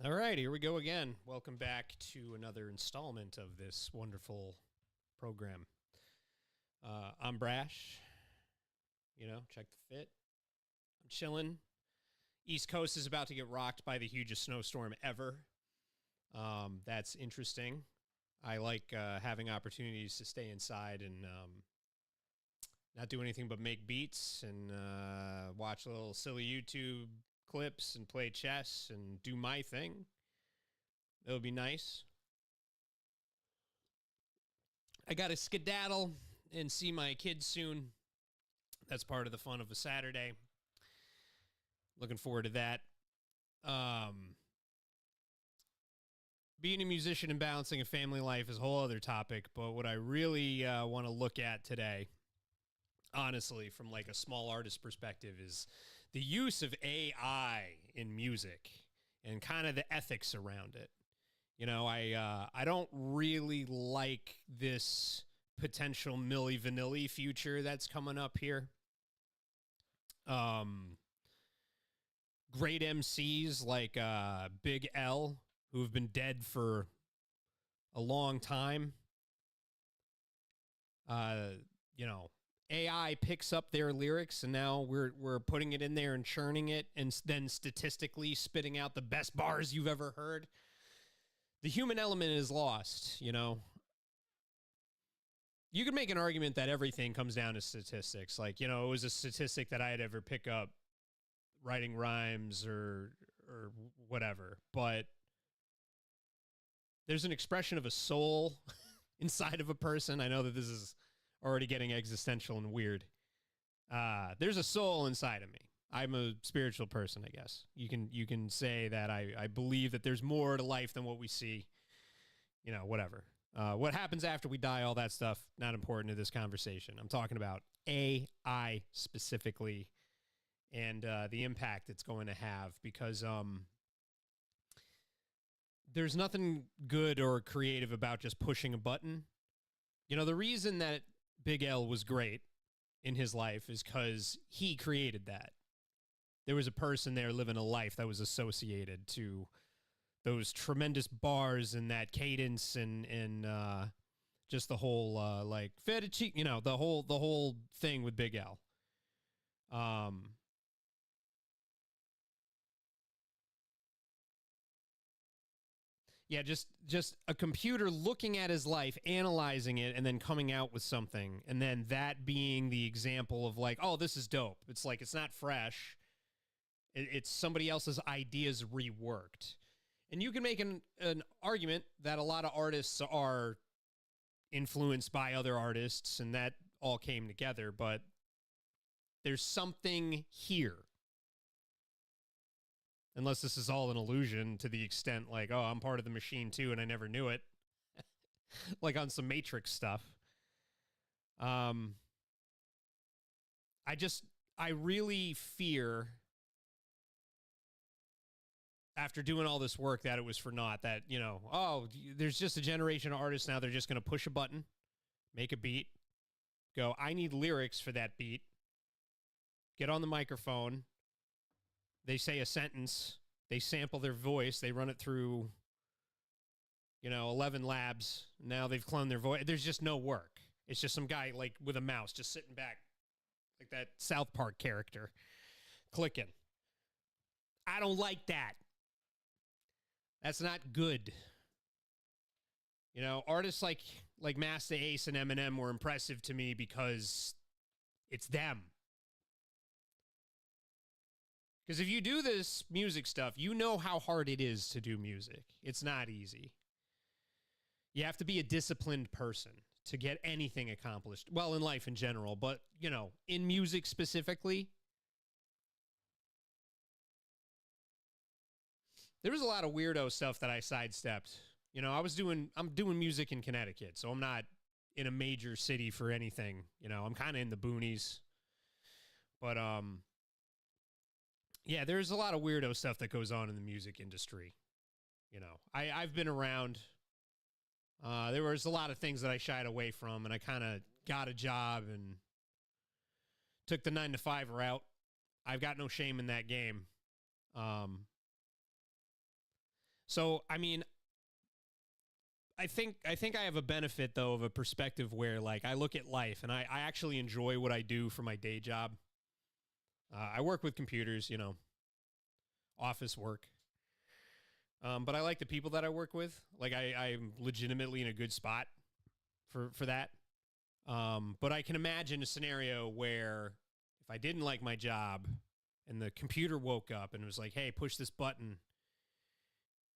All right, here we go again. Welcome back to another installment of this wonderful program. I'm Brash. Check the fit. I'm chilling. East Coast is about to get rocked by the hugest snowstorm ever. That's interesting. I like having opportunities to stay inside and not do anything but make beats and watch little silly YouTube clips and play chess and do my thing. It'll be nice. I got to skedaddle and see my kids soon. That's part of the fun of a Saturday. Looking forward to that. Being a musician and balancing a family life is a whole other topic, but what I really want to look at today, honestly, from like a small artist perspective, is the use of AI in music and kind of the ethics around it. I don't really like this potential Milli Vanilli future that's coming up here. Great MCs like Big L, who have been dead for a long time. AI picks up their lyrics, and now we're putting it in there and churning it, and then statistically spitting out the best bars you've ever heard. The human element is lost. You could make an argument that everything comes down to statistics. Like, it was a statistic that I had ever pick up writing rhymes or whatever, but there's an expression of a soul inside of a person. I know that this is already getting existential and weird. There's a soul inside of me. I'm a spiritual person, I guess. You can say that I believe that there's more to life than what we see. Whatever. What happens after we die, all that stuff, not important to this conversation. I'm talking about AI specifically and the impact it's going to have, because there's nothing good or creative about just pushing a button. The reason that Big L was great in his life is because he created that. There was a person there living a life that was associated to those tremendous bars and that cadence and just the whole like fettuccine, the whole thing with Big L. Yeah, just a computer looking at his life, analyzing it, and then coming out with something, and then that being the example of like, oh, this is dope. It's like, it's not fresh. It's somebody else's ideas reworked. And you can make an argument that a lot of artists are influenced by other artists, and that all came together, but there's something here. Unless this is all an illusion to the extent like, oh, I'm part of the machine too, and I never knew it. Like on some Matrix stuff. I really fear, after doing all this work, that it was for naught. That, there's just a generation of artists now. They're just going to push a button, make a beat, go, I need lyrics for that beat, get on the microphone, they say a sentence, they sample their voice, they run it through, 11 labs. Now they've cloned their voice. There's just no work. It's just some guy like with a mouse just sitting back like that South Park character clicking. I don't like that. That's not good. Artists like Masta Ace and Eminem were impressive to me because it's them. Because if you do this music stuff, you know how hard it is to do music. It's not easy. You have to be a disciplined person to get anything accomplished. Well, in life in general, but, in music specifically. There was a lot of weirdo stuff that I sidestepped. I'm doing music in Connecticut, so I'm not in a major city for anything. I'm kind of in the boonies. But, yeah, there's a lot of weirdo stuff that goes on in the music industry. I've been around. There was a lot of things that I shied away from, and I kind of got a job and took the 9-to-5 route. I've got no shame in that game. So, I mean, I think I have a benefit though of a perspective where like I look at life and I actually enjoy what I do for my day job. I work with computers, office work. But I like the people that I work with. Like I'm legitimately in a good spot for that. But I can imagine a scenario where if I didn't like my job and the computer woke up and was like, hey, push this button,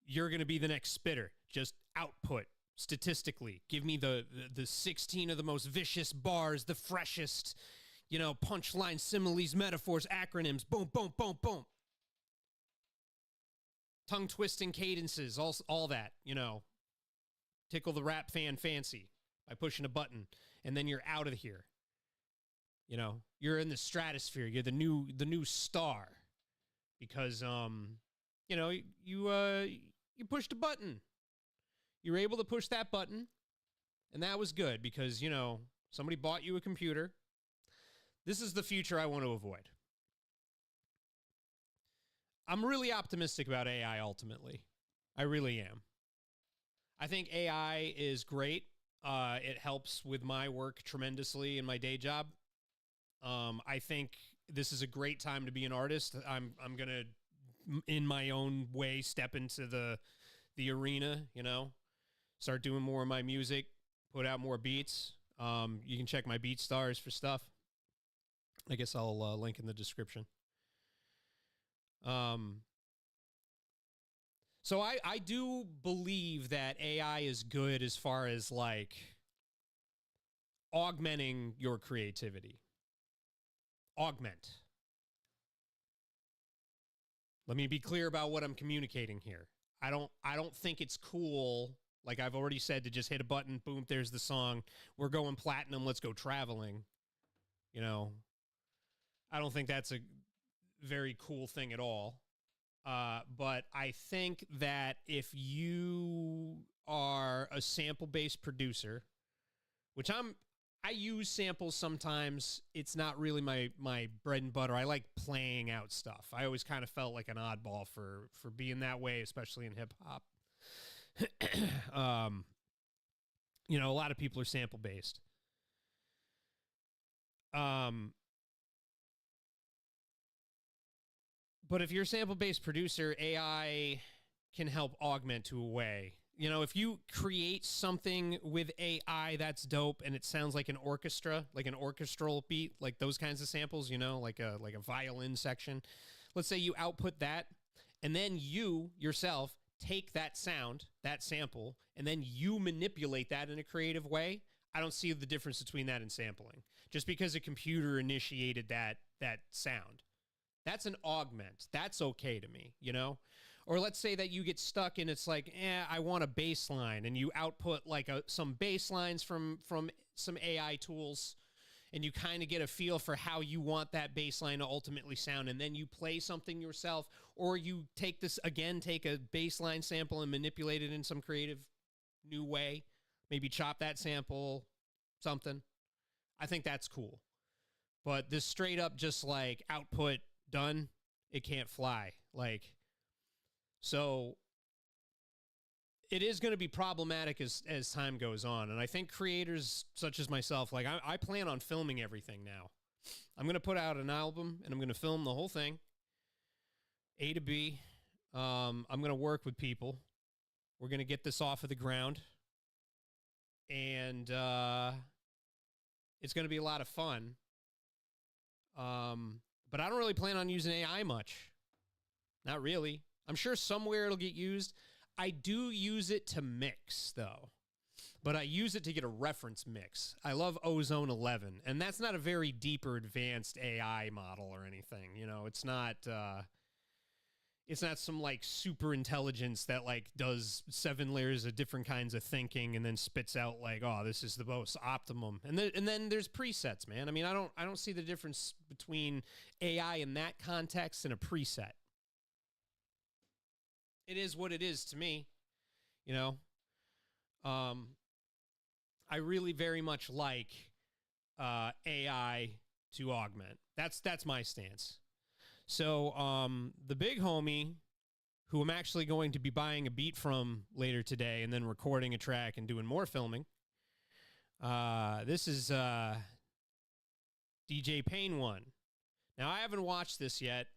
you're going to be the next spitter. Just output statistically. Give me the 16 of the most vicious bars, the freshest, punchline, similes, metaphors, acronyms. Boom, boom, boom, boom. Tongue twisting cadences, all that, tickle the rap fan fancy by pushing a button, and then you're out of here. You're in the stratosphere. You're the new star because you pushed a button. You were able to push that button, and that was good because somebody bought you a computer. This is the future I want to avoid. I'm really optimistic about AI ultimately. I really am. I think AI is great. It helps with my work tremendously in my day job. I think this is a great time to be an artist. I'm going to, in my own way, step into the arena, start doing more of my music, put out more beats. You can check my BeatStars for stuff. I guess I'll link in the description. So I do believe that AI is good as far as like augmenting your creativity. Augment. Let me be clear about what I'm communicating here. I don't think it's cool, like I've already said, to just hit a button, boom, there's the song. We're going platinum, let's go traveling. I don't think that's a very cool thing at all. But I think that if you are a sample-based producer, which I use samples sometimes. It's not really my bread and butter. I like playing out stuff. I always kind of felt like an oddball for being that way, especially in hip hop. A lot of people are sample-based. But if you're a sample-based producer, AI can help augment to a way. If you create something with AI that's dope and it sounds like an orchestra, like an orchestral beat, like those kinds of samples, like a violin section. Let's say you output that, and then you yourself take that sound, that sample, and then you manipulate that in a creative way. I don't see the difference between that and sampling. Just because a computer initiated that sound. That's an augment. That's okay to me, Or let's say that you get stuck and it's like, I want a bass line, and you output like some bass lines from some AI tools, and you kind of get a feel for how you want that bass line to ultimately sound, and then you play something yourself, or you take a bass line sample and manipulate it in some creative new way, maybe chop that sample, something. I think that's cool. But this straight up just like output done, it can't fly. So it is going to be problematic as time goes on. And I think creators such as myself, like I plan on filming everything now. I'm going to put out an album and I'm going to film the whole thing, A to B. I'm going to work with people. We're going to get this off of the ground. And it's going to be a lot of fun. But I don't really plan on using AI much. Not really. I'm sure somewhere it'll get used. I do use it to mix, though. But I use it to get a reference mix. I love Ozone 11, and that's not a very deep or advanced AI model or anything. It's not some like super intelligence that like does 7 layers of different kinds of thinking and then spits out like, oh, this is the most optimum. And then there's presets, man. I mean, I don't see the difference between AI in that context and a preset. It is what it is to me, I really very much like AI to augment. That's my stance. So the big homie who I'm actually going to be buying a beat from later today and then recording a track and doing more filming. This is DJ Payne One. Now, I haven't watched this yet,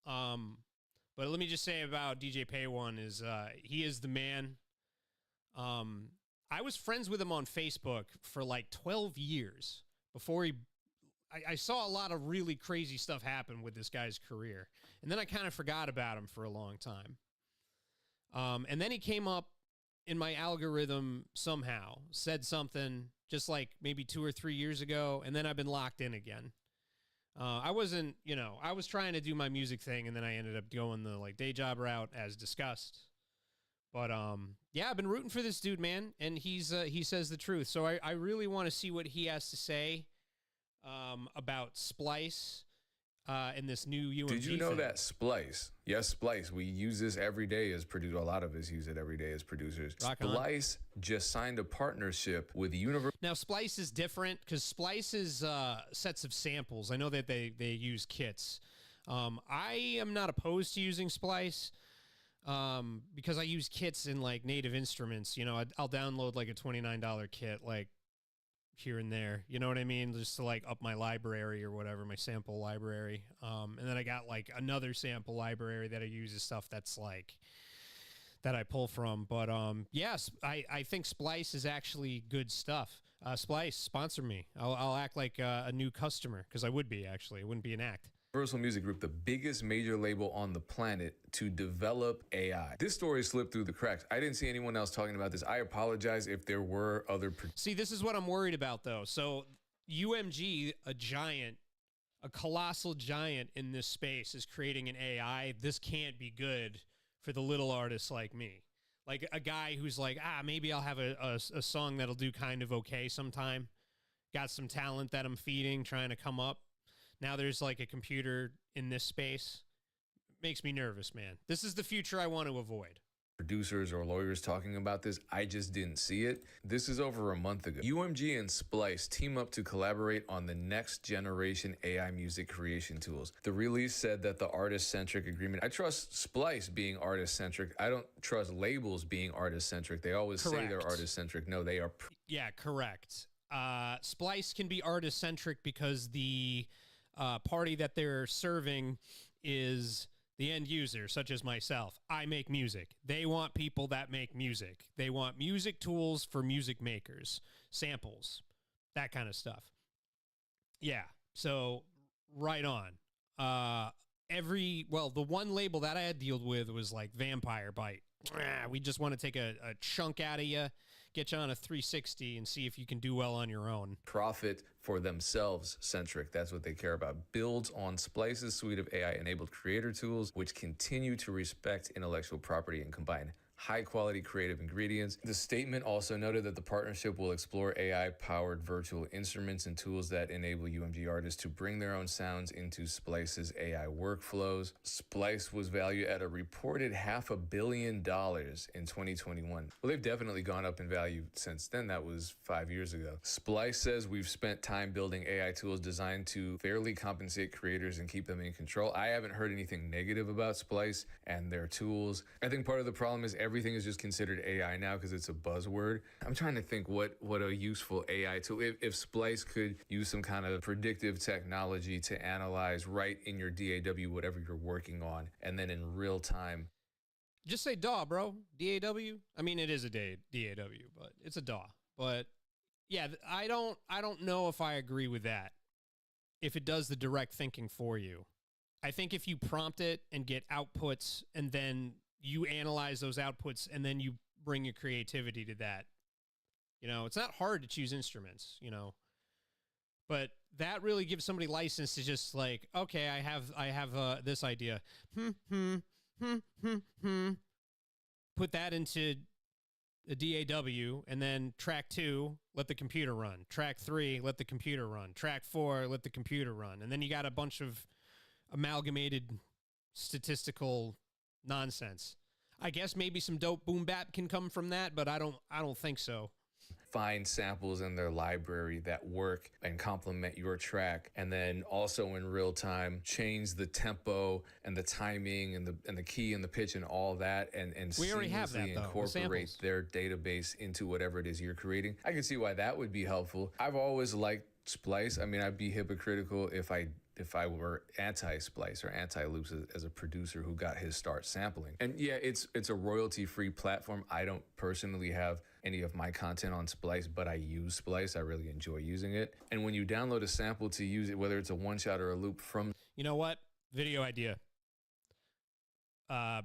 but let me just say about DJ Payne One is he is the man. I was friends with him on Facebook for like 12 years before I saw a lot of really crazy stuff happen with this guy's career. And then I kind of forgot about him for a long time. And then he came up in my algorithm somehow, said something just like maybe 2 or 3 years ago, and then I've been locked in again. I wasn't, I was trying to do my music thing, and then I ended up going the like day job route as discussed. But yeah, I've been rooting for this dude, man, and he says the truth. So I really want to see what he has to say about Splice in this new UMG Did you know thing. that Splice? Yes, Splice. We use this every day as producers. A lot of us use it every day as producers. Rock on. Splice just signed a partnership with Universal. Now, Splice is different because Splice is sets of samples. I know that they use kits. I am not opposed to using Splice because I use kits in like Native Instruments. I'll download like a $29 kit like here and there. You know what I mean? Just to like up my library or whatever, my sample library. And then I got like another sample library that I use as stuff that's like that I pull from. But yes, I think Splice is actually good stuff. Splice, sponsor me. I'll act like a new customer because I would be actually. It wouldn't be an act. Universal Music Group, the biggest major label on the planet to develop AI. This story slipped through the cracks. I didn't see anyone else talking about this. I apologize if there were other... See, this is what I'm worried about, though. So UMG, a colossal giant in this space, is creating an AI. This can't be good for the little artists like me. Like a guy who's like, maybe I'll have a song that'll do kind of okay sometime. Got some talent that I'm feeding, trying to come up. Now there's like a computer in this space. Makes me nervous, man. This is the future I want to avoid. Producers or lawyers talking about this. I just didn't see it. This is over a month ago. UMG and Splice team up to collaborate on the next generation AI music creation tools. The release said that the artist-centric agreement. I trust Splice being artist-centric. I don't trust labels being artist-centric. They always say they're artist-centric. No, they are. Yeah, correct. Splice can be artist-centric because the party that they're serving is the end user, such as myself. I make music. They want people that make music. They want music tools for music makers, samples, that kind of stuff. Yeah, so right on. The one label that I had dealt with was like Vampire Bite. We just want to take a chunk out of you, get you on a 360 and see if you can do well on your own. Profit for themselves centric. That's what they care about. Builds on Splice's suite of AI-enabled creator tools, which continue to respect intellectual property and combine high-quality creative ingredients. The statement also noted that the partnership will explore AI-powered virtual instruments and tools that enable UMG artists to bring their own sounds into Splice's AI workflows. Splice was valued at a reported $500 million in 2021. Well, they've definitely gone up in value since then. That was 5 years ago. Splice says we've spent time building AI tools designed to fairly compensate creators and keep them in control. I haven't heard anything negative about Splice and their tools. I think part of the problem is everything is just considered AI now because it's a buzzword. I'm trying to think what a useful AI tool, if Splice could use some kind of predictive technology to analyze right in your DAW, whatever you're working on, and then in real time. Just say DAW, bro. DAW. I mean, it is a DAW, but it's a DAW. But yeah, I don't know if I agree with that. If it does the direct thinking for you, I think if you prompt it and get outputs and then you analyze those outputs and then you bring your creativity to that. It's not hard to choose instruments, but that really gives somebody license to just like, okay, I have this idea. Put that into a DAW and then track 2, let the computer run. Track 3, let the computer run. Track 4, let the computer run. And then you got a bunch of amalgamated statistical nonsense. I guess maybe some dope boom bap can come from that, but I don't think so. find samples in their library that work and complement your track, and then also in real time change the tempo and the timing and the key and the pitch and all that, and We already have seamlessly that, though, with incorporate samples. their database into whatever it is you're creating. I can see why that would be helpful. I've always liked Splice. I mean, I'd be hypocritical if I were anti-Splice or anti-loops as a producer who got his start sampling. And yeah, it's a royalty-free platform. I don't personally have any of my content on Splice, but I use Splice. I really enjoy using it. And when you download a sample to use it, whether it's a one-shot or a loop from... You know what? Video idea.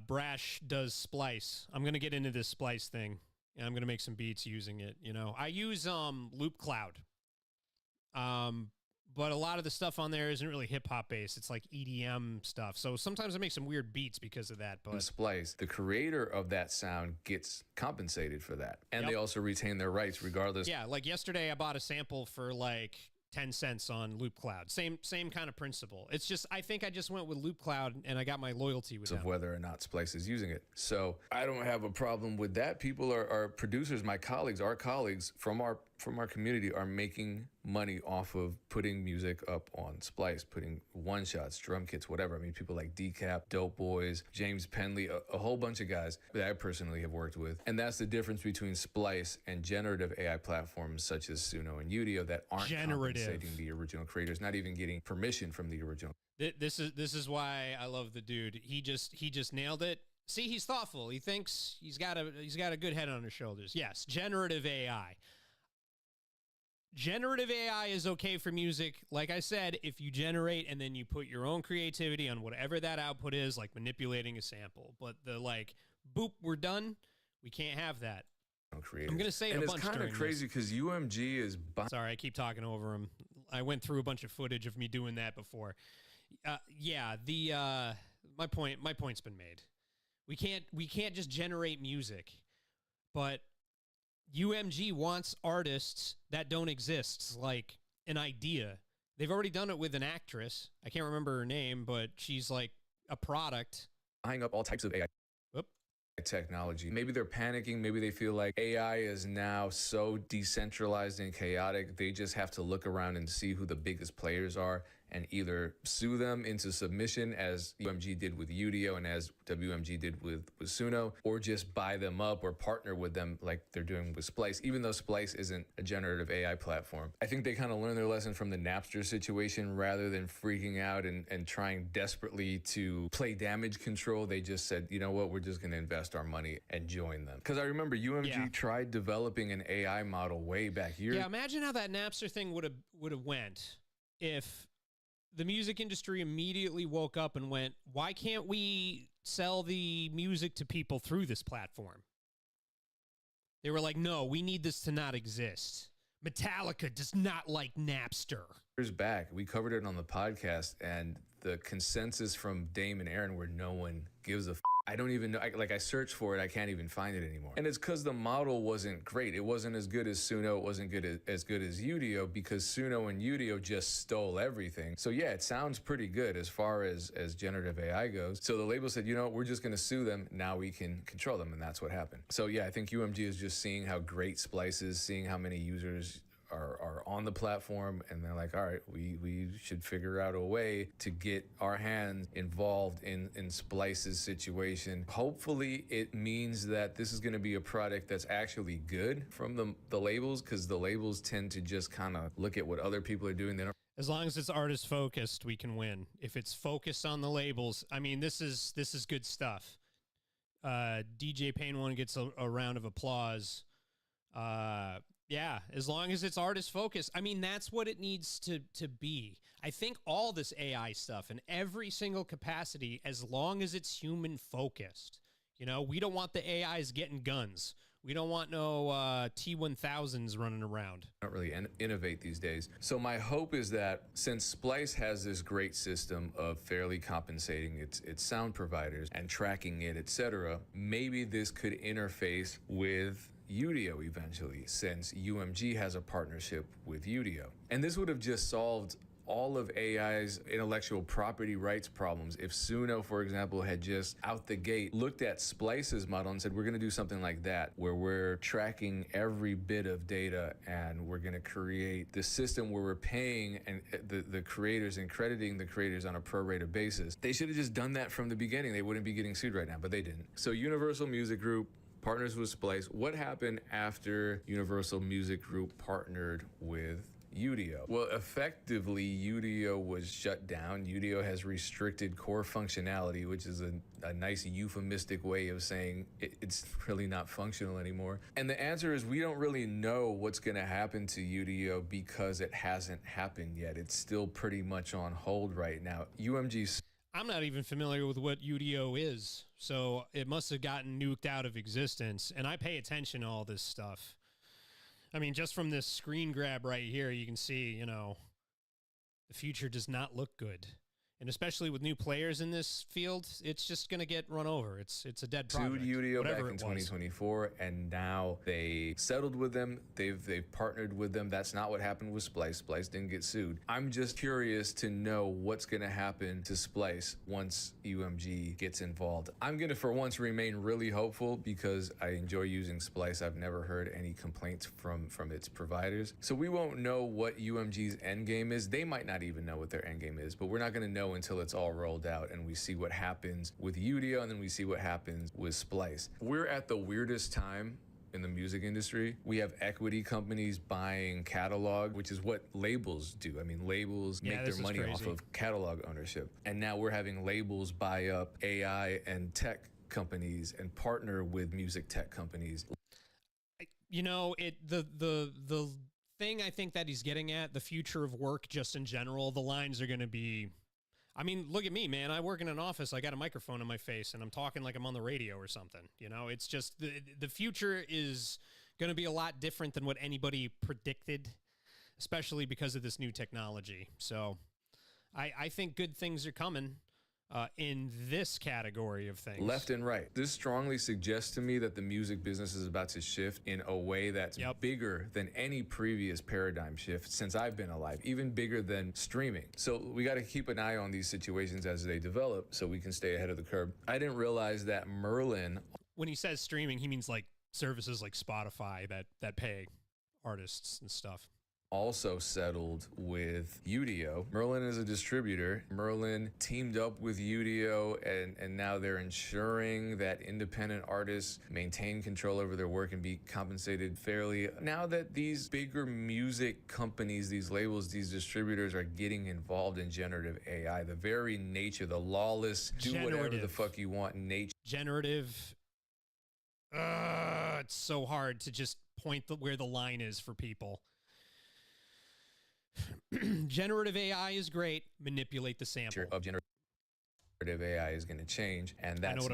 Brash does Splice. I'm going to get into this Splice thing, and I'm going to make some beats using it. You know, I use Loop Cloud. But a lot of the stuff on there isn't really hip hop based. It's like EDM stuff. So sometimes I make some weird beats because of that. But Splice, the creator of that sound gets compensated for that. And they also retain their rights regardless. Yeah, like yesterday I bought a sample for like 10 cents on Loop Cloud. Same kind of principle. It's just, I think I just went with Loop Cloud and I got my loyalty with of them. Whether or not Splice is using it. So I don't have a problem with that. People are producers, my colleagues, our colleagues from our community are making money off of putting music up on Splice, putting one-shots, drum kits, whatever. I mean, people like Decap, Dope Boys, James Penley, a whole bunch of guys that I personally have worked with. And that's the difference between Splice and generative AI platforms such as Suno and Udio that aren't compensating the original creators, not even getting permission from the original. This is why I love the dude. He just nailed it. See, he's thoughtful. He thinks he's got a good head on his shoulders. Yes, generative AI. Generative AI is okay for music. Like I said, if you generate and then you put your own creativity on whatever that output is, like manipulating a sample. But the like, boop, we're done. We can't have that. Creators. I'm going to say it a bunch And it's kind of crazy because UMG is... Sorry, I keep talking over him. I went through a bunch of footage of me doing that before. My point's been made. We can't just generate music, but UMG wants artists that don't exist, like an idea. They've already done it with an actress. I can't remember her name, but she's like a product. Buying up all types of AI technology. Maybe they're panicking. Maybe they feel like AI is now so decentralized and chaotic. They just have to look around and see who the biggest players are and either sue them into submission as UMG did with Udio and as WMG did with Suno, or just buy them up or partner with them like they're doing with Splice, even though Splice isn't a generative AI platform. I think they kind of learned their lesson from the Napster situation. Rather than freaking out and trying desperately to play damage control, they just said, you know what, we're just going to invest our money and join them. Because I remember UMG tried developing an AI model way back years. Yeah, imagine how that Napster thing would have went if the music industry immediately woke up and went, why can't we sell the music to people through this platform? They were like, no, we need this to not exist. Metallica does not like Napster. Years back, we covered it on the podcast, and the consensus from Dame and Aaron where no one gives a I don't even know. I searched for it. I can't even find it anymore. And it's because the model wasn't great. It wasn't as good as Suno. It wasn't as good as Udio because Suno and Udio just stole everything. So yeah, it sounds pretty good as far as generative AI goes. So the label said, you know, we're just going to sue them. Now we can control them. And that's what happened. So yeah, I think UMG is just seeing how great Splice is, seeing how many users are on the platform, and they're like, all right, we should figure out a way to get our hands involved in Splice's situation. Hopefully it means that this is going to be a product that's actually good from the labels, because the labels tend to just kind of look at what other people are doing. They don't. As long as it's artist focused, we can win. If it's focused on the labels, I mean, this is good stuff. DJ Payne one gets a round of applause. Yeah, as long as it's artist focused. I mean, that's what it needs to be. I think all this AI stuff in every single capacity, as long as it's human focused. You know, we don't want the AIs getting guns. We don't want no T-1000s running around. Don't really innovate these days. So my hope is that since Splice has this great system of fairly compensating its sound providers and tracking it, etc., maybe this could interface with Udio eventually, since UMG has a partnership with Udio. And this would have just solved all of AI's intellectual property rights problems. If Suno, for example, had just out the gate looked at Splice's model and said, we're going to do something like that, where we're tracking every bit of data and we're going to create the system where we're paying and the creators and crediting the creators on a prorated basis. They should have just done that from the beginning. They wouldn't be getting sued right now, but they didn't. So Universal Music Group partners with Splice. What happened after Universal Music Group partnered with Udio? Well, effectively, Udio was shut down. Udio has restricted core functionality, which is a nice euphemistic way of saying it's really not functional anymore. And the answer is we don't really know what's going to happen to Udio because it hasn't happened yet. It's still pretty much on hold right now. I'm not even familiar with what Udio is, so it must have gotten nuked out of existence. And I pay attention to all this stuff. I mean, just from this screen grab right here, you can see, the future does not look good. And especially with new players in this field, it's just going to get run over. It's a dead project. Sued Udio back in 2024, and now they settled with them. They've partnered with them. That's not what happened with Splice. Splice didn't get sued. I'm just curious to know what's going to happen to Splice once UMG gets involved. I'm going to, for once, remain really hopeful because I enjoy using Splice. I've never heard any complaints from its providers. So we won't know what UMG's end game is. They might not even know what their end game is, but we're not going to know until it's all rolled out and we see what happens with Udio and then we see what happens with Splice. We're at the weirdest time in the music industry. We have equity companies buying catalog, which is what labels do. I mean, labels make their money off of catalog ownership. And now we're having labels buy up AI and tech companies and partner with music tech companies. The thing I think that he's getting at, the future of work just in general, the lines are going to be, I mean, look at me, man. I work in an office. I got a microphone in my face and I'm talking like I'm on the radio or something. It's just the future is going to be a lot different than what anybody predicted, especially because of this new technology. So I think good things are coming in this category of things. Left and right. This strongly suggests to me that the music business is about to shift in a way that's bigger than any previous paradigm shift since I've been alive, even bigger than streaming. So we got to keep an eye on these situations as they develop so we can stay ahead of the curve. I didn't realize that Merlin... When he says streaming, he means like services like Spotify that pay artists and stuff. Also settled with Udio. Merlin is a distributor. Merlin teamed up with Udio and now they're ensuring that independent artists maintain control over their work and be compensated fairly. Now that these bigger music companies, these labels, these distributors are getting involved in generative AI, the very nature, the lawless, do whatever the fuck you want nature. Generative, it's so hard to just point where the line is for people. Generative AI is great. Manipulate the sample. Of generative AI is going to change, and that's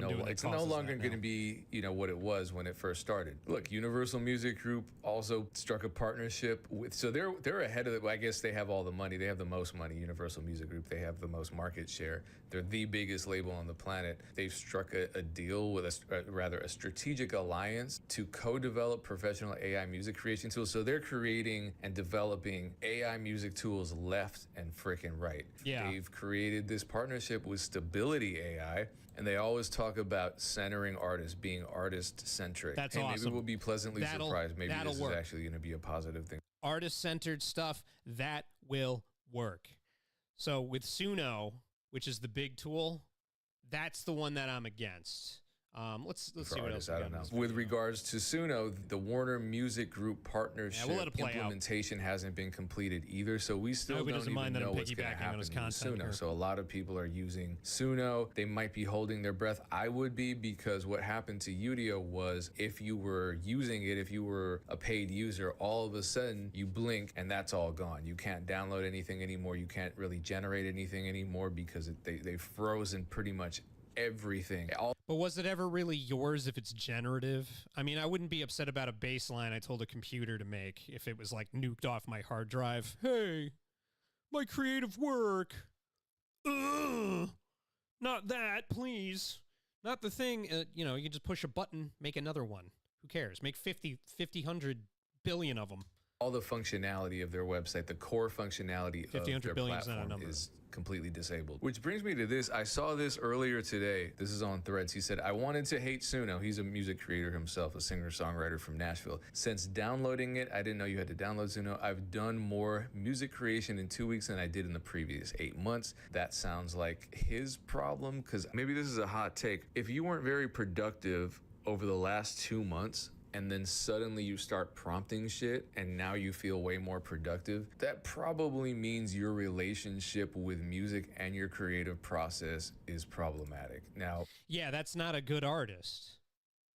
no longer going to be what it was when it first started. Look, Universal Music Group also struck a partnership with, so they're ahead of it. Well, I guess they have all the money. They have the most money. Universal Music Group. They have the most market share. They're the biggest label on the planet. They've struck a deal with a strategic alliance to co-develop professional AI music creation tools. So they're creating and developing AI music tools left and frickin' right. Yeah. They've created this partnership with Stability AI, and they always talk about centering artists, being artist-centric. That's awesome. awesome. Maybe we'll be pleasantly surprised. Maybe this work. is actually going to be a positive thing. Artist-centered stuff, that will work. So with Suno, which is the big tool, that's the one that I'm against. Let's see what else we got. With regards to Suno, the Warner Music Group partnership implementation hasn't been completed either, so we still don't even know what's going to happen with Suno. So a lot of people are using Suno. They might be holding their breath. I would be, because what happened to Udio was if you were using it, if you were a paid user, all of a sudden you blink and that's all gone. You can't download anything anymore. You can't really generate anything anymore because they've frozen pretty much everything. But was it ever really yours if it's generative? I mean, I wouldn't be upset about a bass line I told a computer to make if it was like nuked off my hard drive. Hey, my creative work. Ugh, not that, please. Not the thing. You can just push a button, make another one. Who cares? Make 50, 100 billion of them. all the functionality of their website, the core functionality of their billion is not a platform number. is completely disabled. Which brings me to this. I saw this earlier today. This is on Threads. He said, I wanted to hate Suno. He's a music creator himself, a singer-songwriter from Nashville. Since downloading it, I didn't know you had to download Suno. I've done more music creation in 2 weeks than I did in the previous 8 months. That sounds like his problem, because maybe this is a hot take. If you weren't very productive over the last 2 months, and then suddenly you start prompting shit and now you feel way more productive, that probably means your relationship with music and your creative process is problematic. Now, yeah, that's not a good artist.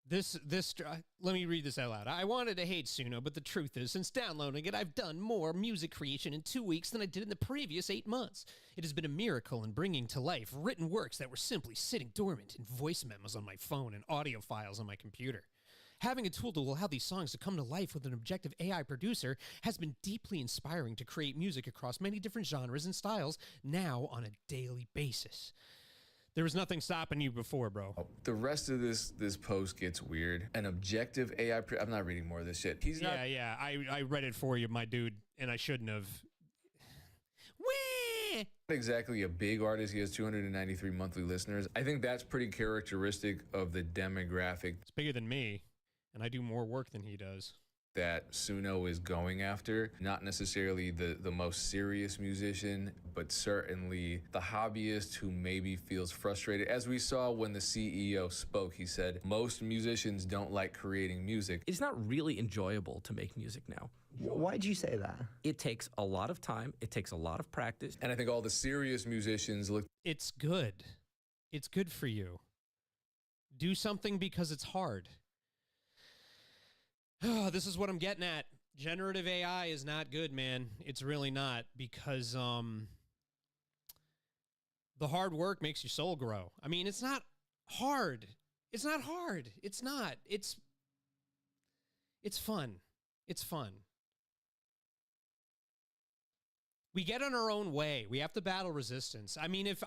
Let me read this out loud. I wanted to hate Suno, but the truth is, since downloading it, I've done more music creation in 2 weeks than I did in the previous 8 months. It has been a miracle in bringing to life written works that were simply sitting dormant in voice memos on my phone and audio files on my computer. Having a tool to allow these songs to come to life with an objective AI producer has been deeply inspiring to create music across many different genres and styles now on a daily basis. There was nothing stopping you before, bro. the rest of this post gets weird. An objective AI, I'm not reading more of this shit. He's not. Yeah, I read it for you, my dude, and I shouldn't have. Whee! Exactly a big artist. He has 293 monthly listeners. I think that's pretty characteristic of the demographic It's bigger than me, and I do more work than he does. that Suno is going after. Not necessarily the most serious musician, but certainly the hobbyist who maybe feels frustrated. As we saw when the CEO spoke, he said, most musicians don't like creating music. It's not really enjoyable to make music now. Why'd you say that? It takes a lot of time. It takes a lot of practice. And I think all the serious musicians look. It's good. It's good for you. Do something because it's hard. This is what I'm getting at. Generative AI is not good, man. It's really not, because the hard work makes your soul grow. I mean, it's not hard. It's not hard. It's not. It's fun. It's fun. We get in our own way. We have to battle resistance. I mean, if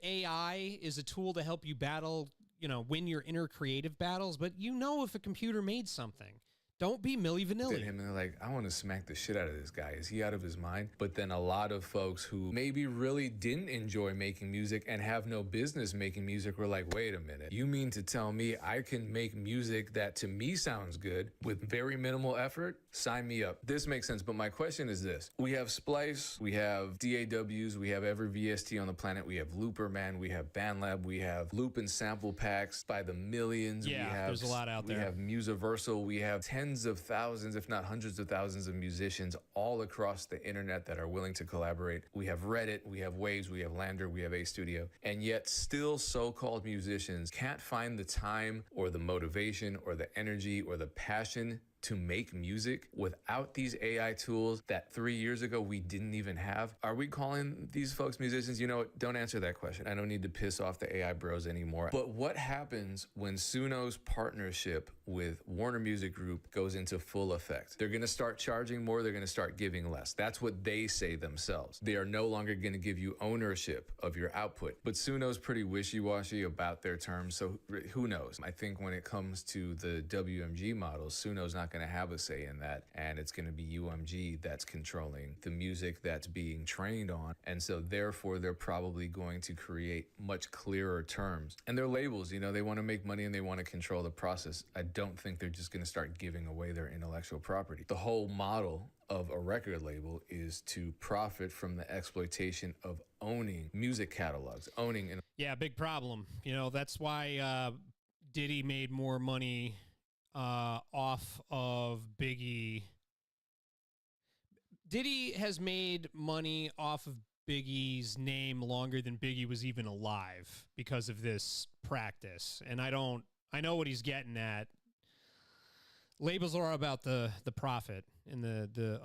AI is a tool to help you battle, win your inner creative battles, but if a computer made something. Don't be Milli Vanilli. At him and they're like, I want to smack the shit out of this guy. Is he out of his mind? But then a lot of folks who maybe really didn't enjoy making music and have no business making music were like, wait a minute. You mean to tell me I can make music that to me sounds good with very minimal effort? Sign me up. This makes sense. But my question is this. We have Splice, we have DAWs, we have every VST on the planet. We have Looperman, we have BandLab, we have loop and sample packs by the millions. Yeah, there's a lot out there. We have Musiversal. We have tens of thousands, if not hundreds of thousands of musicians all across the internet that are willing to collaborate. We have Reddit, we have Waves, we have Lander, we have A Studio, and yet still so-called musicians can't find the time or the motivation or the energy or the passion to make music without these AI tools that 3 years ago we didn't even have. Are we calling these folks musicians? You know what? Don't answer that question. I don't need to piss off the AI bros anymore. But what happens when Suno's partnership with Warner Music Group goes into full effect? They're going to start charging more. They're going to start giving less. That's what they say themselves. They are no longer going to give you ownership of your output. But Suno's pretty wishy-washy about their terms, so who knows? I think when it comes to the WMG models, Suno's not going to have a say in that, and it's going to be UMG that's controlling the music that's being trained on, and so therefore they're probably going to create much clearer terms. And their labels, they want to make money and they want to control the process. I don't think they're just going to start giving away their intellectual property. The whole model of a record label is to profit from the exploitation of owning music catalogs, Yeah, big problem. That's why Diddy made more money off of Biggie. Diddy has made money off of Biggie's name longer than Biggie was even alive because of this practice. And I know what he's getting at. Labels are about the profit and the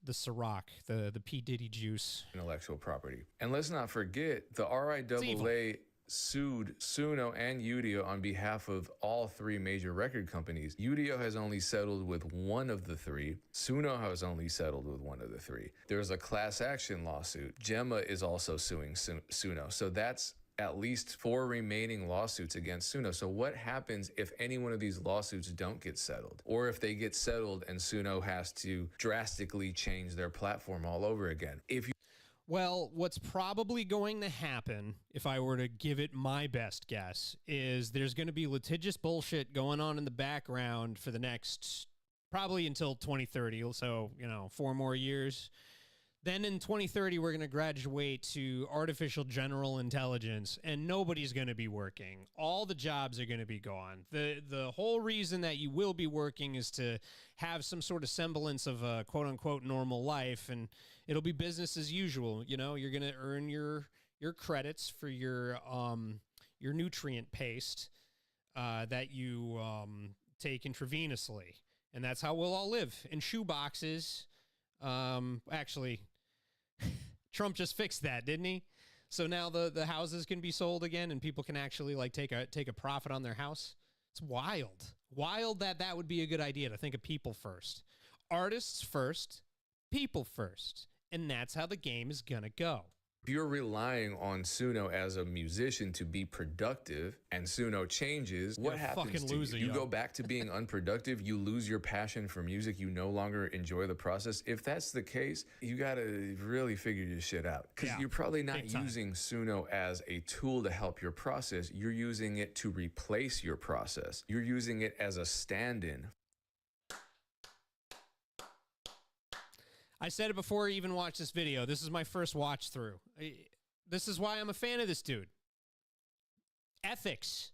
Ciroc, the P. Diddy juice. Intellectual property. And let's not forget the RIAA sued Suno and Udio on behalf of all three major record companies. Udio has only settled with one of the three. Suno has only settled with one of the three. There's a class action lawsuit. Gemma is also suing Suno. So that's at least 4 remaining lawsuits against Suno. So what happens if any one of these lawsuits don't get settled? Or if they get settled and Suno has to drastically change their platform all over again? Well, what's probably going to happen, if I were to give it my best guess, is there's going to be litigious bullshit going on in the background for the next, probably until 2030. So, 4 more years. Then in 2030, we're going to graduate to artificial general intelligence, and nobody's going to be working. All the jobs are going to be gone. The whole reason that you will be working is to have some sort of semblance of a quote-unquote normal life, and it'll be business as usual. You're going to earn your credits for your nutrient paste that you take intravenously, and that's how we'll all live, in shoe boxes. Actually, Trump just fixed that, didn't he? So now the houses can be sold again, and people can actually take a profit on their house. It's wild that would be a good idea, to think of people first, artists first, people first, and that's how the game is gonna go. If you're relying on Suno as a musician to be productive and Suno changes, what happens to you? You go back to being unproductive, you lose your passion for music, you no longer enjoy the process. If that's the case, you got to really figure your shit out, because you're probably not using Suno as a tool to help your process. You're using it to replace your process. You're using it as a stand-in. I said it before I even watched this video. This is my first watch through. This is why I'm a fan of this dude. Ethics.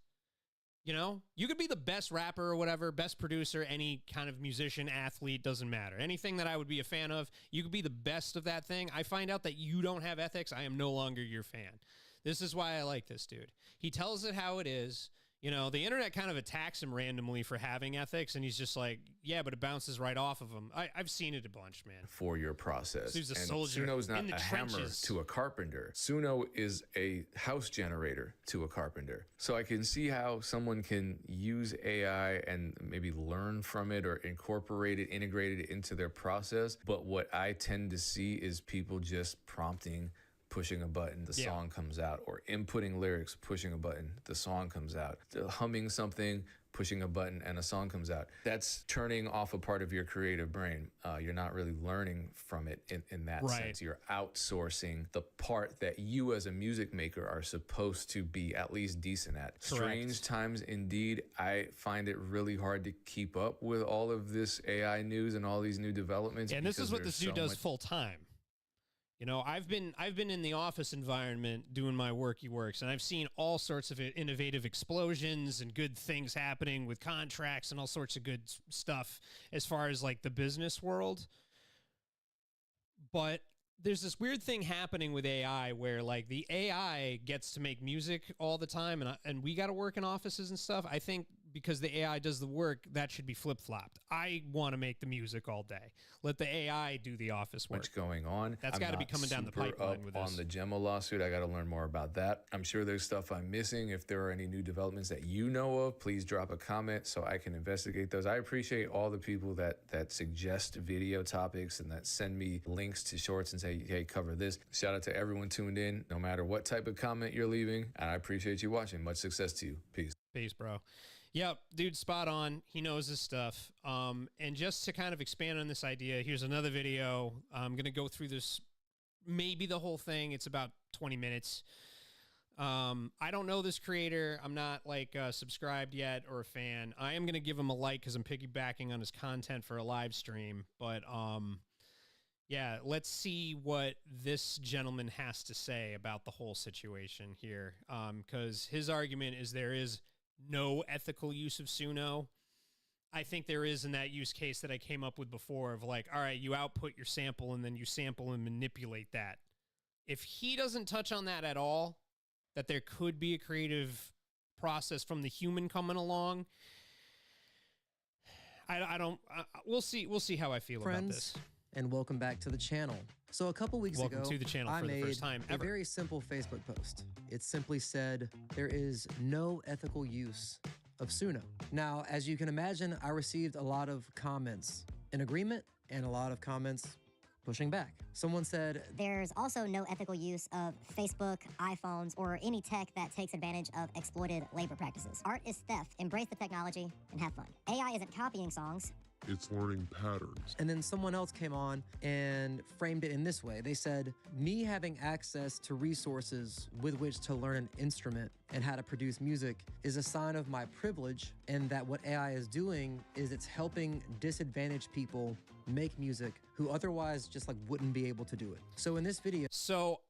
You could be the best rapper or whatever, best producer, any kind of musician, athlete, doesn't matter. Anything that I would be a fan of, you could be the best of that thing. I find out that you don't have ethics, I am no longer your fan. This is why I like this dude. He tells it how it is. The internet kind of attacks him randomly for having ethics, and he's just like, yeah, but it bounces right off of him. I've seen it a bunch, man. For your process. So he's a soldier. Suno's not in the a trenches. hammer to a carpenter. Suno is a house generator to a carpenter. So I can see how someone can use AI and maybe learn from it or incorporate it, integrate it into their process. But what I tend to see is people just prompting, pushing a button, the song comes out, or inputting lyrics, pushing a button, the song comes out, humming something, pushing a button, and a song comes out. That's turning off a part of your creative brain. You're not really learning from it in that sense. You're outsourcing the part that you as a music maker are supposed to be at least decent at. Correct. Strange times indeed. I find it really hard to keep up with all of this AI news and all these new developments. And this is what this dude does full time. I've been in the office environment doing my worky works, and I've seen all sorts of innovative explosions and good things happening with contracts and all sorts of good stuff as far as the business world. But there's this weird thing happening with AI where the AI gets to make music all the time, and we got to work in offices and stuff. I think because the AI does the work, that should be flip-flopped. I want to make the music all day. Let the AI do the office work. What's going on? That's got to be coming down the pipeline with this. On the Gemma lawsuit, I got to learn more about that. I'm sure there's stuff I'm missing. If there are any new developments that you know of, please drop a comment so I can investigate those. I appreciate all the people that suggest video topics and that send me links to shorts and say, hey, cover this. Shout out to everyone tuned in, no matter what type of comment you're leaving. And I appreciate you watching. Much success to you. Peace. Peace, bro. Yep, dude, spot on. He knows his stuff. And just to kind of expand on this idea, here's another video. I'm going to go through this, maybe the whole thing. It's about 20 minutes. I don't know this creator. I'm not subscribed yet or a fan. I am going to give him a like because I'm piggybacking on his content for a live stream. But yeah, let's see what this gentleman has to say about the whole situation here. Because his argument is there is no ethical use of Suno. I think there is in that use case that I came up with before of all right, you output your sample and then you sample and manipulate that. If he doesn't touch on that at all, that there could be a creative process from the human coming along, we'll see how I feel about this. And welcome back to the channel. So a couple weeks ago, to the channel I for the made first time a ever. very simple Facebook post. It simply said, there is no ethical use of Suno. Now, as you can imagine, I received a lot of comments in agreement and a lot of comments pushing back. Someone said, There's also no ethical use of Facebook, iPhones, or any tech that takes advantage of exploited labor practices. Art is theft. Embrace the technology and have fun. AI isn't copying songs. It's learning patterns. and then someone else came on and framed it in this way. They said, me having access to resources with which to learn an instrument and how to produce music is a sign of my privilege, and that what AI is doing is it's helping disadvantaged people make music who otherwise just like wouldn't be able to do it. So in this video, So,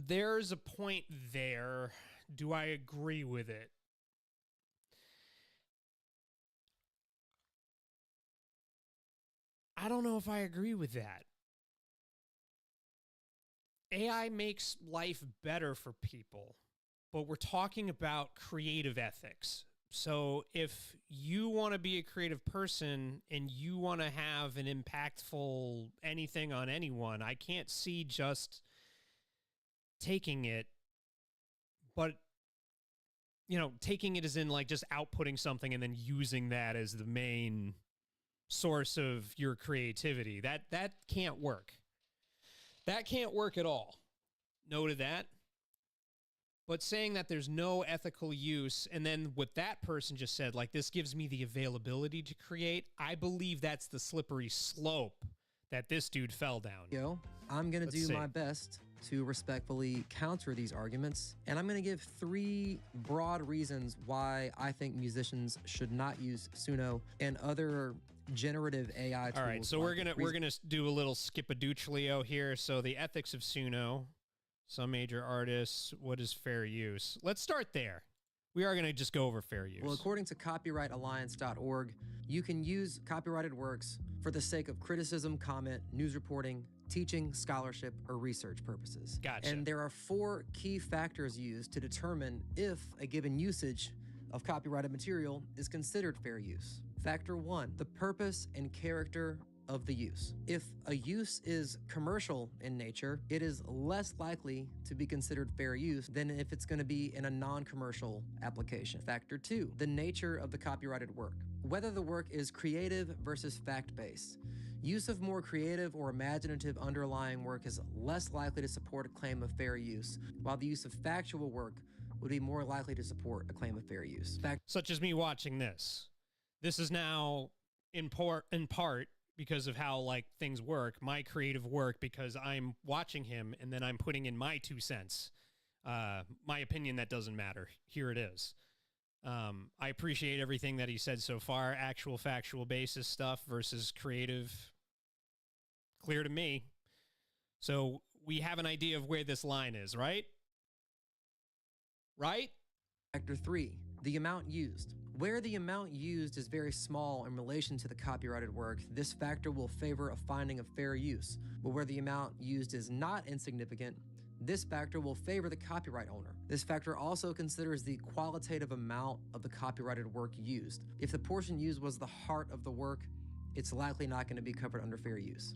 there's a point there. Do I agree with it? I don't know if I agree with that. AI makes life better for people, but we're talking about creative ethics. So if you want to be a creative person and you want to have an impactful anything on anyone, I can't see just taking it, but taking it as in like just outputting something and then using that as the main source of your creativity. That can't work. That can't work at all. Noted that. But saying that there's no ethical use, and then what that person just said, like, this gives me the availability to create, I believe that's the slippery slope that this dude fell down. I'm going to Let's do see. my best to respectfully counter these arguments, and I'm going to give 3 broad reasons why I think musicians should not use Suno and other generative AI tools. All right, so we're gonna do a little skip-a-dooch-leo here. So the ethics of Suno, some major artists, what is fair use? Let's start there. We are gonna just go over fair use. Well, according to copyrightalliance.org, you can use copyrighted works for the sake of criticism, comment, news reporting, teaching, scholarship, or research purposes. Gotcha. And there are 4 key factors used to determine if a given usage of copyrighted material is considered fair use. Factor 1, the purpose and character of the use. If a use is commercial in nature, it is less likely to be considered fair use than if it's going to be in a non-commercial application. Factor 2, the nature of the copyrighted work. Whether the work is creative versus fact-based. Use of more creative or imaginative underlying work is less likely to support a claim of fair use, while the use of factual work would be more likely to support a claim of fair use. Such as me watching this. This is now in part because of how like things work, my creative work, because I'm watching him and then I'm putting in my 2 cents. My opinion that doesn't matter. Here it is. I appreciate everything that he said so far. Actual factual basis stuff versus creative. Clear to me. So we have an idea of where this line is, right? Right? Factor 3, the amount used. Where the amount used is very small in relation to the copyrighted work, this factor will favor a finding of fair use. But where the amount used is not insignificant, this factor will favor the copyright owner. This factor also considers the qualitative amount of the copyrighted work used. If the portion used was the heart of the work, it's likely not going to be covered under fair use.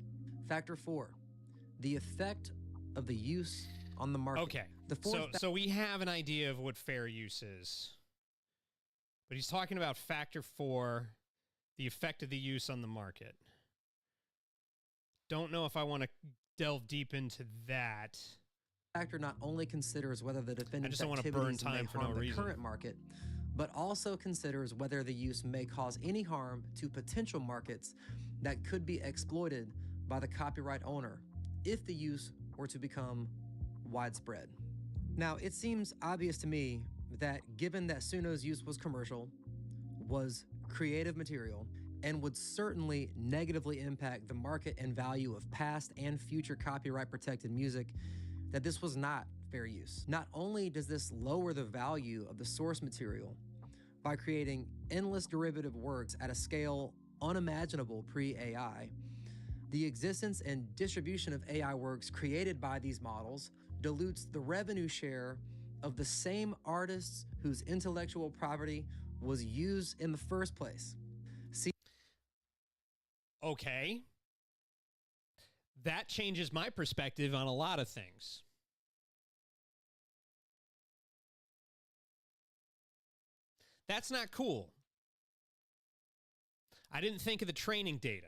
Factor 4, the effect of the use on the market. Okay. The fourth So we have an idea of what fair use is. But he's talking about factor 4, the effect of the use on the market. Don't know if I want to delve deep into that. Factor not only considers whether the defendant's don't wanna burn activities time may for harm no the reason. current market, but also considers whether the use may cause any harm to potential markets that could be exploited by the copyright owner if the use were to become widespread. Now, it seems obvious to me that given that Suno's use was commercial, was creative material, and would certainly negatively impact the market and value of past and future copyright-protected music, that this was not fair use. Not only does this lower the value of the source material by creating endless derivative works at a scale unimaginable pre-AI, the existence and distribution of AI works created by these models dilutes the revenue share of the same artists whose intellectual property was used in the first place. Okay. That changes my perspective on a lot of things. That's not cool. I didn't think of the training data.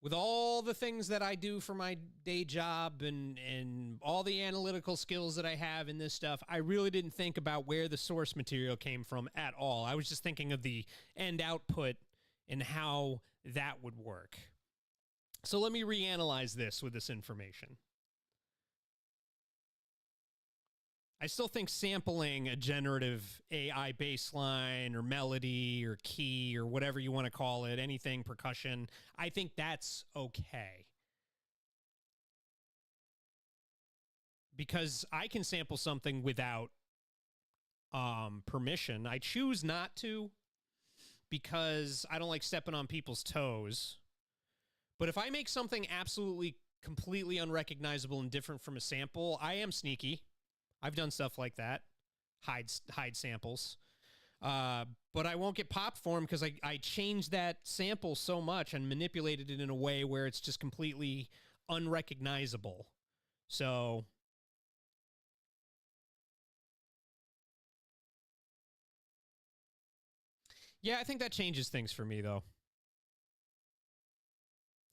with all the things that I do for my day job and all the analytical skills that I have in this stuff, I really didn't think about where the source material came from at all. I was just thinking of the end output and how that would work. So let me reanalyze this with this information. I still think sampling a generative AI baseline or melody or key or whatever you want to call it, anything percussion, I think that's okay. Because I can sample something without permission. I choose not to because I don't like stepping on people's toes. But if I make something absolutely, completely unrecognizable and different from a sample, I am sneaky. I've done stuff like that, hide samples. But I won't get popped for them because I changed that sample so much and manipulated it in a way where it's just completely unrecognizable. So yeah, I think that changes things for me, though.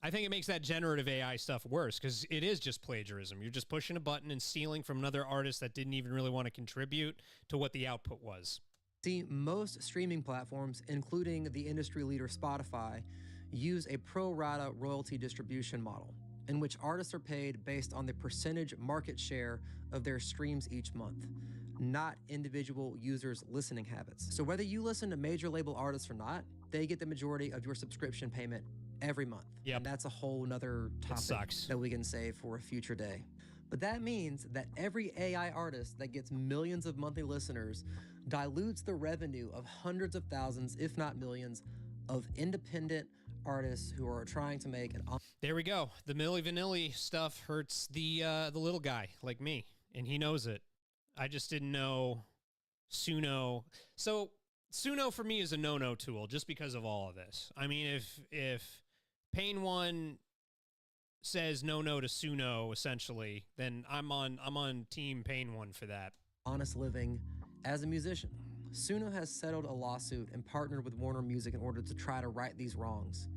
I think it makes that generative AI stuff worse because it is just plagiarism. You're just pushing a button and stealing from another artist that didn't even really want to contribute to what the output was. See, most streaming platforms, including the industry leader Spotify, use a pro rata royalty distribution model in which artists are paid based on the percentage market share of their streams each month, not individual users' listening habits. So whether you listen to major label artists or not, they get the majority of your subscription payment every month. Yep. And that's a whole nother topic that we can save for a future day. But that means that every AI artist that gets millions of monthly listeners dilutes the revenue of hundreds of thousands, if not millions, of independent artists who are trying to make an... There we go. The Milli Vanilli stuff hurts the little guy like me, and he knows it. I just didn't know Suno. So Suno for me is a no-no tool just because of all of this. I mean, if Pain One says no to Suno, essentially, then I'm on team Pain One for that. Honest living as a musician. Suno has settled a lawsuit and partnered with Warner Music in order to try to right these wrongs.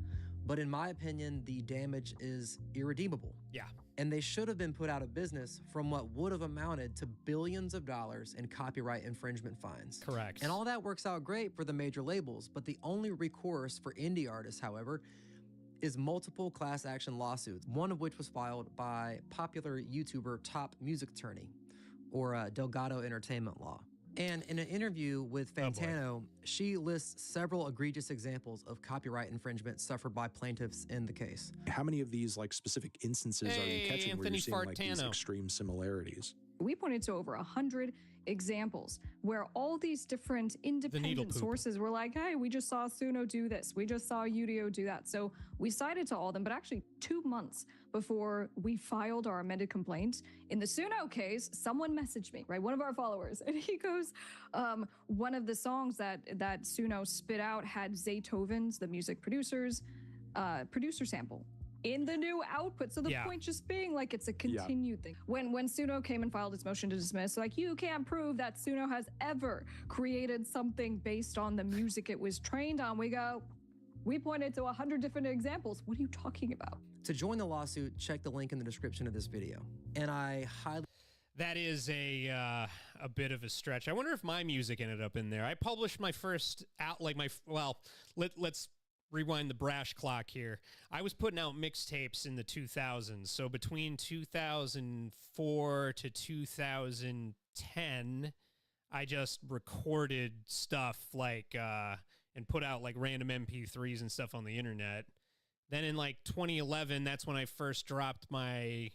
But in my opinion, the damage is irredeemable. Yeah. And they should have been put out of business from what would have amounted to billions of dollars in copyright infringement fines. Correct. And all that works out great for the major labels, but the only recourse for indie artists, however, is multiple class action lawsuits, one of which was filed by popular YouTuber Top Music Attorney, or Delgado Entertainment Law. And in an interview with Fantano, she lists several egregious examples of copyright infringement suffered by plaintiffs in the case. How many of these like specific instances are you catching where you're seeing like these extreme similarities? We pointed to over 100 examples where all these different independent sources were like, hey, we just saw Suno do this. We just saw Udio do that. So we cited to all of them, but actually 2 months before we filed our amended complaint, in the Suno case, someone messaged me, right? One of our followers, and he goes, one of the songs that Suno spit out had Zaytoven's, the music producer sample in the new output. So the point just being like it's a continued thing. When Suno came and filed its motion to dismiss, like, you can't prove that Suno has ever created something based on the music it was trained on. We pointed to 100 different examples. What are you talking about? To join the lawsuit, check the link in the description of this video. And I highly... That is a bit of a stretch. I wonder if my music ended up in there. I published my first let's rewind the Brash clock here. I was putting out mixtapes in the 2000s. So between 2004 to 2010, I just recorded stuff like, and put out like random MP3s and stuff on the internet. Then in like 2011, that's when I first dropped my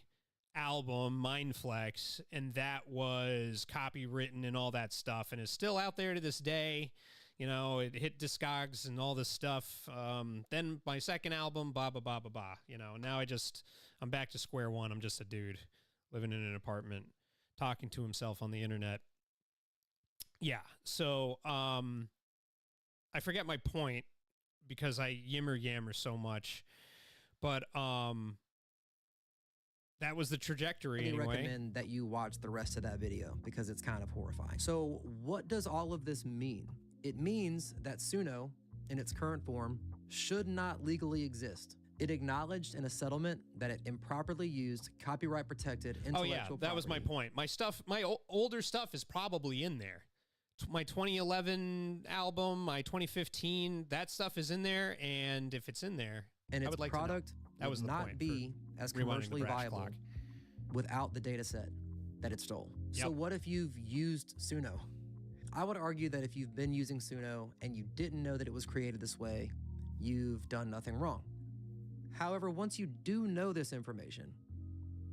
album, Mindflex, and that was copywritten and all that stuff, and is still out there to this day. You know, it hit Discogs and all this stuff. Then my second album, ba ba ba ba ba. You know, now I'm back to square one. I'm just a dude living in an apartment, talking to himself on the internet. Yeah. So I forget my point because I yammer so much, but that was the trajectory anyway. I recommend that you watch the rest of that video because it's kind of horrifying. So what does all of this mean? It means that Suno, in its current form, should not legally exist. It acknowledged in a settlement that it improperly used copyright-protected intellectual property. Oh yeah, that was my point. My stuff, older stuff is probably in there. My 2011 album, my 2015, that stuff is in there, and if it's in there, and its I would like product to know. That was would the not point be as commercially viable without the data set that it stole. Yep. So what if you've used Suno? I would argue that if you've been using Suno and you didn't know that it was created this way, you've done nothing wrong. However, once you do know this information,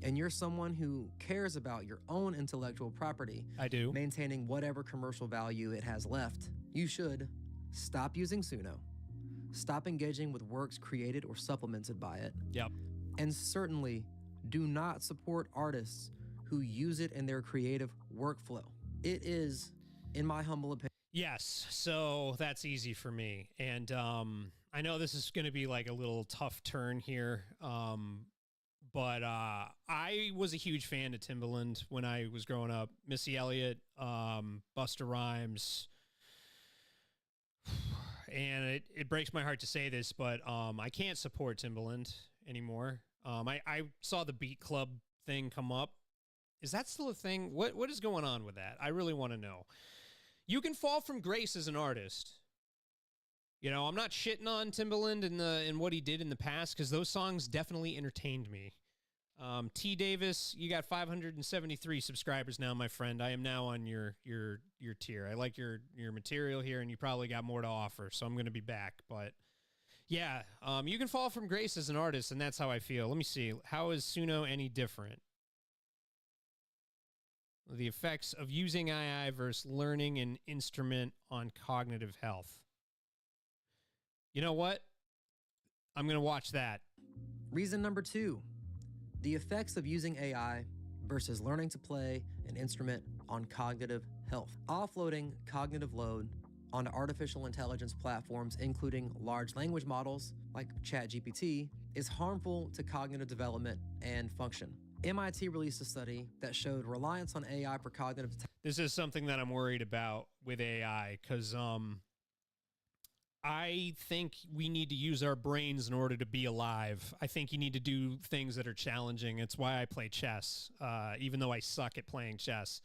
and you're someone who cares about your own intellectual property, I do, maintaining whatever commercial value it has left, you should stop using Suno, stop engaging with works created or supplemented by it, yep, and certainly do not support artists who use it in their creative workflow. It is, in my humble opinion. Yes, so that's easy for me. And I know this is going to be like a little tough turn here, but I was a huge fan of Timbaland when I was growing up. Missy Elliott, Busta Rhymes. And it breaks my heart to say this, but I can't support Timbaland anymore. I saw the Beat Club thing come up. Is that still a thing? What is going on with that? I really want to know. You can fall from grace as an artist. You know, I'm not shitting on Timbaland and what he did in the past, because those songs definitely entertained me. T. Davis, you got 573 subscribers now, my friend. I am now on your tier. I like your material here, and you probably got more to offer, so I'm going to be back. But yeah, you can fall from grace as an artist, and that's how I feel. Let me see. How is Suno any different? The effects of using AI versus learning an instrument on cognitive health. You know what? I'm going to watch that. Reason number 2, the effects of using AI versus learning to play an instrument on cognitive health. Offloading cognitive load onto artificial intelligence platforms, including large language models like ChatGPT, is harmful to cognitive development and function. MIT released a study that showed reliance on AI for cognitive. This is something that I'm worried about with AI, because I think we need to use our brains in order to be alive. I think you need to do things that are challenging. It's why I play chess, even though I suck at playing chess.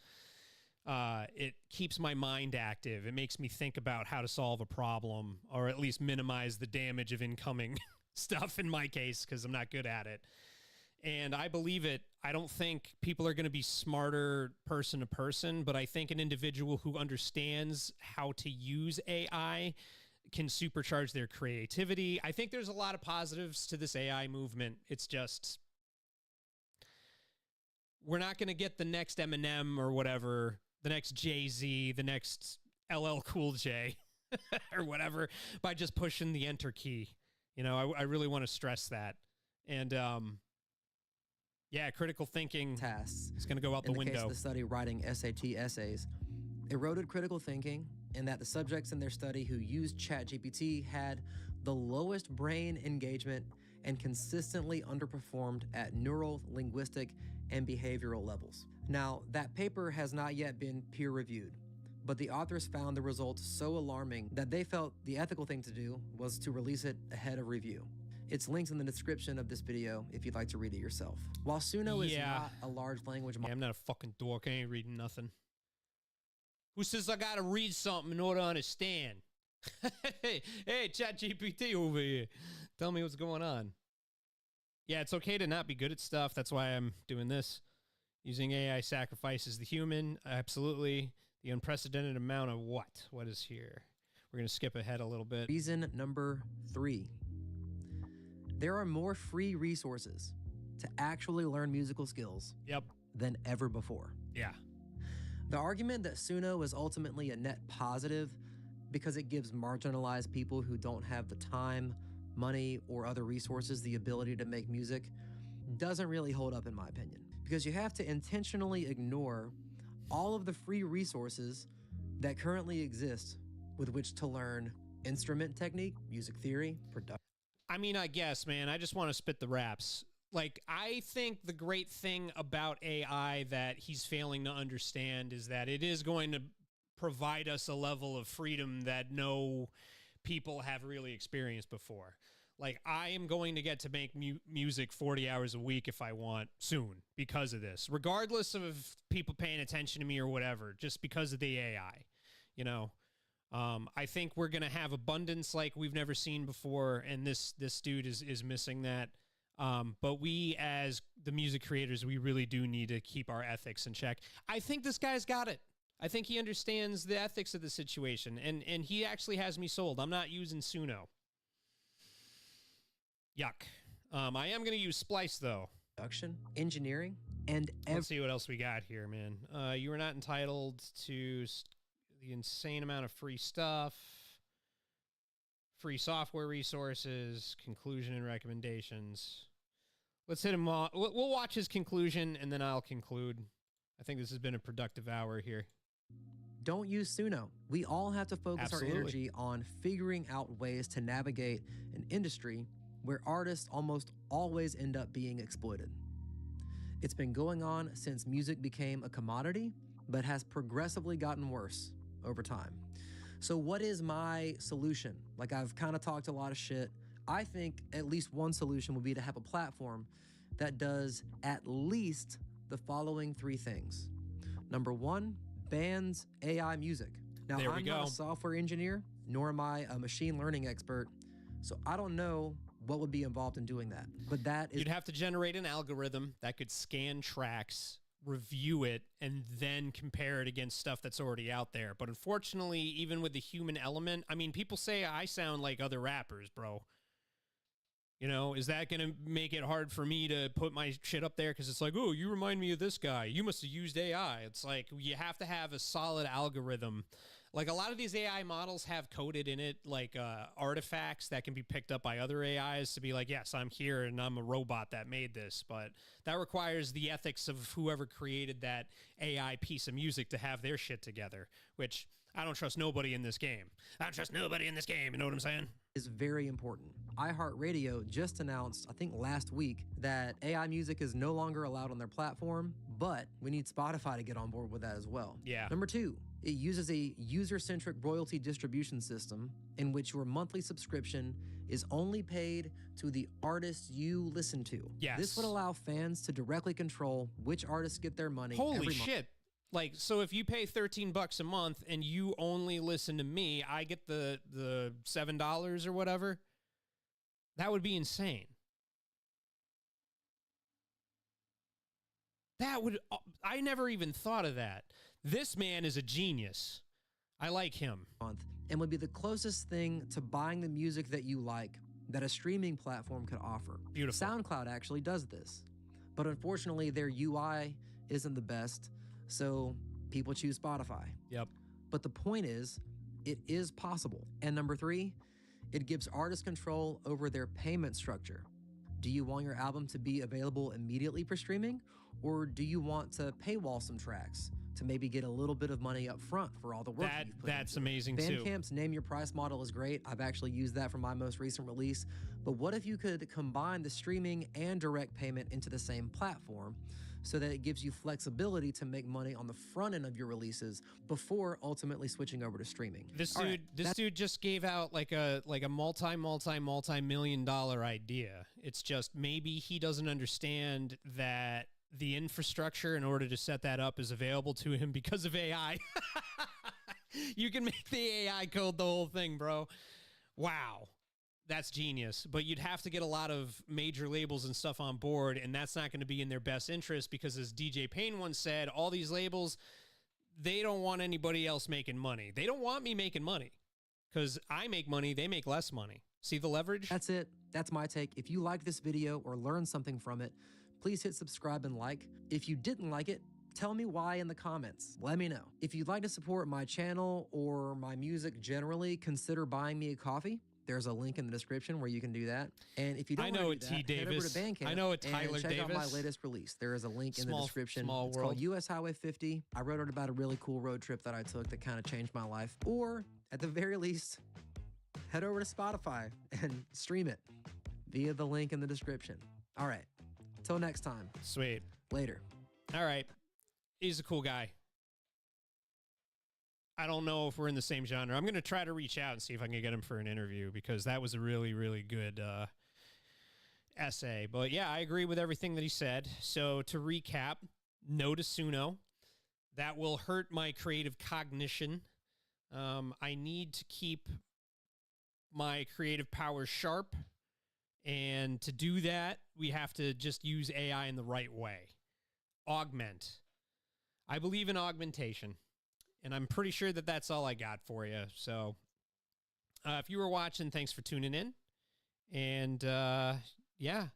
It keeps my mind active. It makes me think about how to solve a problem, or at least minimize the damage of incoming stuff in my case, because I'm not good at it. And I believe it. I don't think people are going to be smarter person to person, but I think an individual who understands how to use AI can supercharge their creativity. I think there's a lot of positives to this AI movement. It's just, we're not going to get the next Eminem or whatever, the next Jay-Z, the next LL Cool J or whatever by just pushing the enter key. You know, I really want to stress that. And, yeah, critical thinking tasks is going to go out the window. In the case of the study writing SAT essays, eroded critical thinking, in that the subjects in their study who used ChatGPT had the lowest brain engagement and consistently underperformed at neural, linguistic, and behavioral levels. Now, that paper has not yet been peer-reviewed, but the authors found the results so alarming that they felt the ethical thing to do was to release it ahead of review. It's linked in the description of this video if you'd like to read it yourself. While Suno is not a large language model. I'm not a fucking dork. I ain't reading nothing. Who says I gotta read something in order to understand? Hey, ChatGPT over here. Tell me what's going on. Yeah, it's okay to not be good at stuff. That's why I'm doing this. Using AI sacrifices the human. Absolutely. The unprecedented amount of what? What is here? We're going to skip ahead a little bit. Reason number 3. There are more free resources to actually learn musical skills than ever before. Yeah. The argument that Suno is ultimately a net positive because it gives marginalized people who don't have the time, money, or other resources the ability to make music doesn't really hold up in my opinion. Because you have to intentionally ignore all of the free resources that currently exist with which to learn instrument technique, music theory, production. I mean, I guess, man, I just want to spit the raps. Like, I think the great thing about AI that he's failing to understand is that it is going to provide us a level of freedom that no people have really experienced before. Like, I am going to get to make music 40 hours a week if I want soon because of this, regardless of people paying attention to me or whatever, just because of the AI, you know? I think we're going to have abundance like we've never seen before, and this dude is missing that. But we, as the music creators, we really do need to keep our ethics in check. I think this guy's got it. I think he understands the ethics of the situation, and he actually has me sold. I'm not using Suno. Yuck. I am going to use Splice, though. Production, engineering, and let's see what else we got here, man. You are not entitled to the insane amount of free stuff, free software resources, conclusion and recommendations. Let's hit him all. We'll watch his conclusion, and then I'll conclude. I think this has been a productive hour here. Don't use Suno. We all have to focus our energy on figuring out ways to navigate an industry where artists almost always end up being exploited. It's been going on since music became a commodity, but has progressively gotten worse over time. So what is my solution? Like, I've kind of talked a lot of shit. I think at least one solution would be to have a platform that does at least the following 3 things. Number 1, bans AI music. Now, I'm not a software engineer, nor am I a machine learning expert, so I don't know what would be involved in doing that. But that is... You'd have to generate an algorithm that could scan tracks, review it, and then compare it against stuff that's already out there. But unfortunately, even with the human element, I mean, people say I sound like other rappers, bro. You know, is that going to make it hard for me to put my shit up there? Because it's like, oh, you remind me of this guy. You must have used AI. It's like, you have to have a solid algorithm. Like, a lot of these AI models have coded in it, like, artifacts that can be picked up by other AIs to be like, yes, I'm here and I'm a robot that made this. But that requires the ethics of whoever created that AI piece of music to have their shit together, which I don't trust nobody in this game. I don't trust nobody in this game. You know what I'm saying? Is very important. iHeartRadio just announced, I think last week, that AI music is no longer allowed on their platform, but we need Spotify to get on board with that as well. Yeah. Number 2, it uses a user-centric royalty distribution system in which your monthly subscription is only paid to the artists you listen to. Yes. This would allow fans to directly control which artists get their money. Holy shit. Like, so if you pay $13 a month and you only listen to me, I get the $7 or whatever. That would be insane. That would, I never even thought of that. This man is a genius. I like him. And would be the closest thing to buying the music that you like that a streaming platform could offer. Beautiful. SoundCloud actually does this, but unfortunately their UI isn't the best. So people choose Spotify. Yep. But the point is, it is possible. And number 3, it gives artists control over their payment structure. Do you want your album to be available immediately for streaming? Or do you want to paywall some tracks to maybe get a little bit of money up front for all the work that you've put That's into amazing it? too. Bandcamp's Name Your Price model is great. I've actually used that for my most recent release. But what if you could combine the streaming and direct payment into the same platform, so that it gives you flexibility to make money on the front end of your releases before ultimately switching over to streaming? This dude just gave out like a multi-million-dollar idea. It's just maybe he doesn't understand that the infrastructure in order to set that up is available to him because of AI. You can make the AI code the whole thing, bro. Wow. That's genius. But you'd have to get a lot of major labels and stuff on board, and that's not going to be in their best interest because, as DJ Payne once said, all these labels, they don't want anybody else making money. They don't want me making money because I make money, they make less money. See the leverage? That's it. That's my take. If you liked this video or learned something from it, please hit subscribe and like. If you didn't like it, tell me why in the comments. Let me know. If you'd like to support my channel or my music generally, consider buying me a coffee. There's a link in the description where you can do that. And if you don't know head over to Bandcamp. I know a Tyler and check Davis. out my latest release. There is a link in the description. It's world. called US Highway 50. I wrote it about a really cool road trip that I took that kind of changed my life. Or at the very least, head over to Spotify and stream it via the link in the description. All right. Till next time. Sweet. Later. All right. He's a cool guy. I don't know if we're in the same genre. I'm going to try to reach out and see if I can get him for an interview, because that was a really, really good essay. But yeah, I agree with everything that he said. So to recap, no to Suno. That will hurt my creative cognition. I need to keep my creative powers sharp. And to do that, we have to just use AI in the right way. Augment. I believe in augmentation. And I'm pretty sure that that's all I got for you. So if you were watching, thanks for tuning in. And yeah,